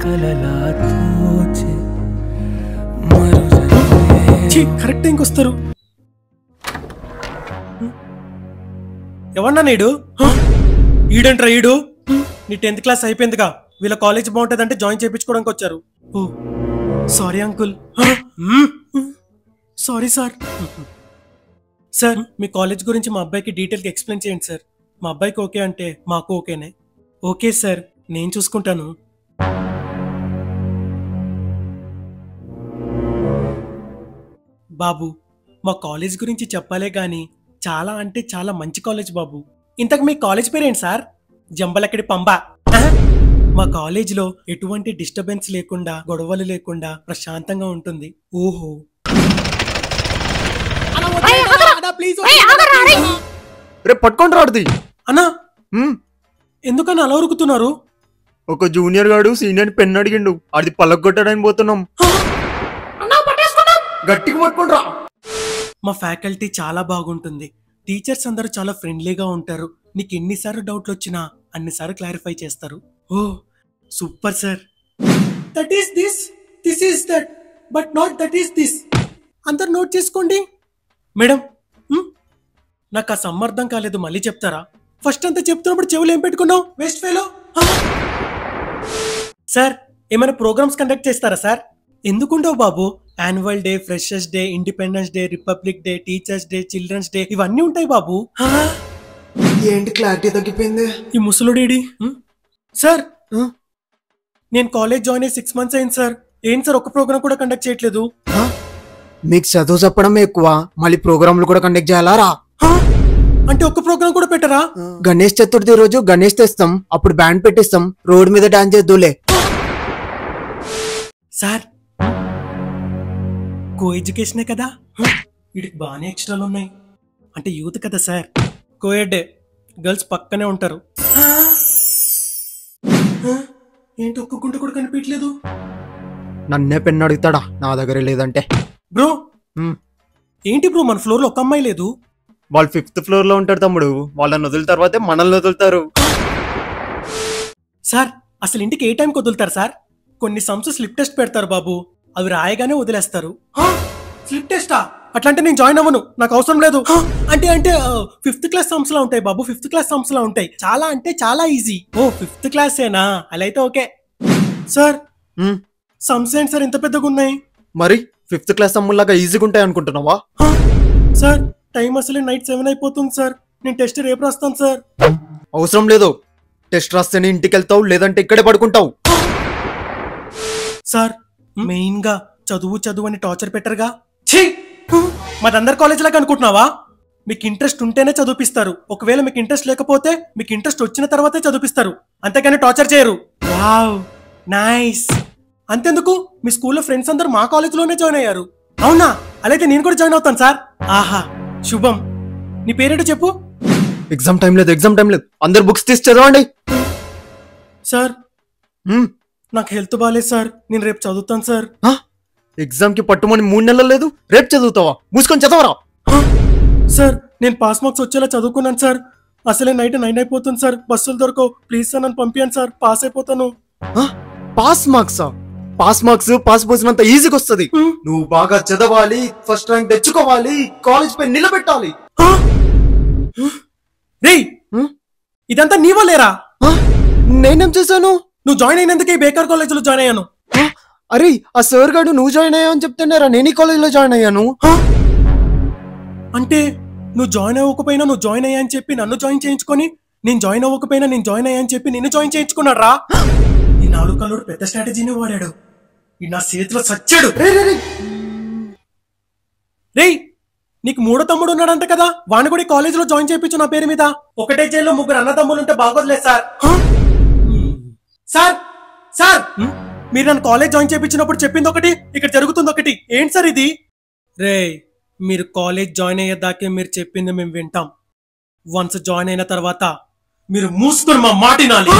కలలా తోచే కరెక్ట్ టైంకి వస్తారు. ఎవరన్నా నీడు ఈడంట్రా ఈడు నీ 10th క్లాస్ అయిపోయిందిగా వీళ్ళ కాలేజ్ బాగుంటుందంటే జాయిన్ చేయించుకోవడానికి వచ్చారు. Oh sorry uncle. Sorry sir. Sir మీ కాలేజ్ గురించి మా అబ్బాయికి డీటెయిల్గా ఎక్స్ప్లెయిన్ చేయండి సార్. మా అబ్బాయికి ఓకే అంటే మాకు ఓకేనే. ఓకే సార్ నేను చూసుకుంటాను. బాబు మా కాలేజ్ గురించి చెప్పాలే గాని చాలా అంటే చాలా మంచి కాలేజ్ బాబు. ఇంతకు మీ కాలేజ్ పేరేంటి సార్? జంబలక్కడి పంబా. మా కాలేజీలో ఎటువంటి డిస్టర్బెన్స్ లేకుండా గొడవలు లేకుండా ప్రశాంతంగా ఉంటుంది. ఓహో పట్టుకొని రాడుది అన్నా. ఎందుకన్నా అలా ఉరుకుతున్నారు? ఒక జూనియర్ గాడు సీనియర్ పెన్ అడిగిండు, అది పలగొట్టడానికి పోతున్నాం. గట్టిగా పట్టుకొని రా. మా ఫ్యాకల్టీ చాలా బాగుంటుంది. టీచర్స్ అందరూ చాలా ఫ్రెండ్లీగా ఉంటారు. నీకు ఎన్నిసార్లు డౌట్లు వచ్చినా అన్నిసార్లు క్లారిఫై చేస్తారు. Oh super sir. That is this, this is that, but not that is this. అందరు నోట్ చేసుకోండి. మేడం నాకు ఆ సమ్మర్థం కాలేదు, మళ్ళీ చెప్తారా? ఫస్ట్ అంతా చెప్తున్నప్పుడు చెవులు ఏం పెట్టుకున్నావు? Waste fellow. సార్ ఏమైనా ప్రోగ్రామ్స్ కండక్ట్ చేస్తారా సార్? ఎందుకుండవు బాబు? Annual day, freshers day, independence day, republic day, teachers day, children's day ఇవన్నీ ఉంటాయి బాబు. ఏంటి క్లారిటీ తగ్గిపోయింది? ఈ ముసలుడేడి? సార్ నేను కాలేజ్ జాయిన్ అయ్యి 6 months అయింది సార్. ఏంటి సార్ ఒక్క ప్రోగ్రామ్ కూడా కండక్ట్ చేయట్లేదు? మీకు చదువు చెప్పడం ఎక్కువ, మళ్ళీ ప్రోగ్రాంలు కూడా కండక్ట్ చేయాలా? అంటే ఒక్క ప్రోగ్రామ్ కూడా పెట్టరా? గణేష్ చతుర్థి రోజు గణేష్ తెస్తాం, అప్పుడు బ్యాండ్ పెట్టిస్తాం, రోడ్ మీద డాన్స్ చేద్దులే. సార్ కో ఎడ్యుకేషనే కదా, వీడికి బాగానే ఎక్స్ట్రాలు ఉన్నాయి. అంటే యూత్ కదా సార్. కోఎడ్ గర్ల్స్ పక్కనే ఉంటారు. ఏంటి ఒక్క గుంట కూడా కనిపించలేదు? నన్నే పెన్ను అడుగుతాడా, నా దగ్గర లేదంటే? బ్రో ఏంటి బ్రో మన ఫ్లోర్ లో ఒక అమ్మాయి లేదు? వాళ్ళు 5th floor లో ఉంటారు తమ్ముడు. వాళ్ళని వదిలిన తర్వాతే మనల్ని వదులుతారు. సార్ అసలు ఇంటికి ఏ టైంకి వదులుతారు సార్? కొన్ని సమ్స్ స్లిప్ టెస్ట్ పెడతారు బాబు, అవి రాయగానే వదిలేస్తారు. స్లిప్ టెస్టా? అట్లంటే నేను జాయిన్ అవ్వను, నాకు అవసరం లేదు. అంటే 5th class సమ్స్ లా ఉంటాయి బాబు, 5th class సమ్స్ లా ఉంటాయి. చాలా అంటే చాలా ఈజీ. ఓ 5th class ఏనా? అలా అయితే ఓకే. సార్ సమ్స్ ఏంటి సార్ ఇంత పెద్దగా ఉన్నాయి? మరి 5th class సమ్ముల్లాగా ఈజీగా ఉంటాయి అనుకుంటున్నావా? సార్ టైం అసలే నైట్ 7 అయిపోతుంది సార్. నేను టెస్ట్ రేపు రాస్తాను సార్. అవసరం లేదు, టెస్ట్ రాస్తేనే ఇంటికి వెళ్తావు, లేదంటే ఇక్కడే పడుకుంటావు. సార్ మెయిన్ గా చదువు చదువు అని టార్చర్ పెట్టరుగా. మాదందరు కాలేజ్ లాగా అనుకుంటున్నావా? మీకు ఇంట్రెస్ట్ ఉంటేనే చదివిస్తారు. ఒకవేళ మీకు ఇంట్రెస్ట్ లేకపోతే మీకు ఇంట్రెస్ట్ వచ్చిన తర్వాతే చదివిస్తారు, అంతేగాని టార్చర్ చేయరు. Wow nice. అంతెందుకు మీ స్కూల్లో ఫ్రెండ్స్ అందరూ మా కాలేజ్లోనే జాయిన్ అయ్యారు. అవునా? అలాగే నేను కూడా జాయిన్ అవుతాను సార్. ఆహా శుభం. నీ పేరేంటో చెప్పు. ఎగ్జామ్ టైం లేదు, ఎగ్జామ్ టైం లేదు, అందరు బుక్స్ తీసి చదవండి. సార్ నాకు హెల్త్ బాగాలేదు సార్, నేను రేపు చదువుతాను సార్. ఎగ్జామ్ కి పట్టుమని 3 నెలలు లేదు, రేపు చదువుతావా? మూసుకొని చదవరా. సార్ నేను పాస్ మార్క్స్ వచ్చేలా చదువుకున్నాను సార్. అసలే నైట్ 9 అయిపోతుంది సార్, బస్సులు దొరకవు. ప్లీజ్ సార్ నన్ను పంపించండి సార్, పాస్ అయిపోతాను. పాస్ మార్క్సా? పాస్ మార్క్స్ పాస్ పోసినంత ఈజీగా వస్తుంది. నువ్వు బాగా చదవాలి, ఫస్ట్ ర్యాంక్ తెచ్చుకోవాలి, కాలేజ్ పై నిలబెట్టాలి. ఇదంతా నీ వల్లేరా? నేనేం చేశాను? నువ్వు జాయిన్ అయినందుకే బేకార్ కాలేజ్ లో జాయిన్ అయ్యాను. అరే ఆ సార్ గారు నువ్వు జాయిన్ అయ్యావు అని చెప్తున్నారా, నేను ఈ కాలేజ్ లో జాయిన్ అయ్యాను. అంటే నువ్వు జాయిన్ అవ్వకపోయినా నువ్వు జాయిన్ అయ్యా అని చెప్పి నన్ను జాయిన్ చేయించుకొని, నేను జాయిన్ అవ్వకపోయినా నేను జాయిన్ అయ్యా అని చెప్పి నిన్ను జాయిన్ చేయించుకున్నాడు రా. ఈ 4 కల్లుడు పెద్ద స్ట్రాటజీని వాడాడు. ఈ నా చేతిలో సచ్చాడు. రేయ్ నీకు 3వ తమ్ముడు ఉన్నాడంట కదా, వాడిని కూడా కాలేజ్ లో జాయిన్ చేయించు నా పేరు మీద. ఒకటే జైల్లో 3 అన్నదమ్ములు ఉంటే బాగోదులేదు సార్. సార్ సార్ మీరు నన్ను కాలేజ్ జాయిన్ చేయించినప్పుడు చెప్పింది ఒకటి, ఇక్కడ జరుగుతుంది ఒకటి. ఏంటి సార్ ఇది? రే మీరు కాలేజ్ జాయిన్ అయ్యేదాకే మీరు చెప్పింది మేము వింటాం. వన్స్ జాయిన్ అయిన తర్వాత మీరు మూసుకొని మా మాట వినాలి.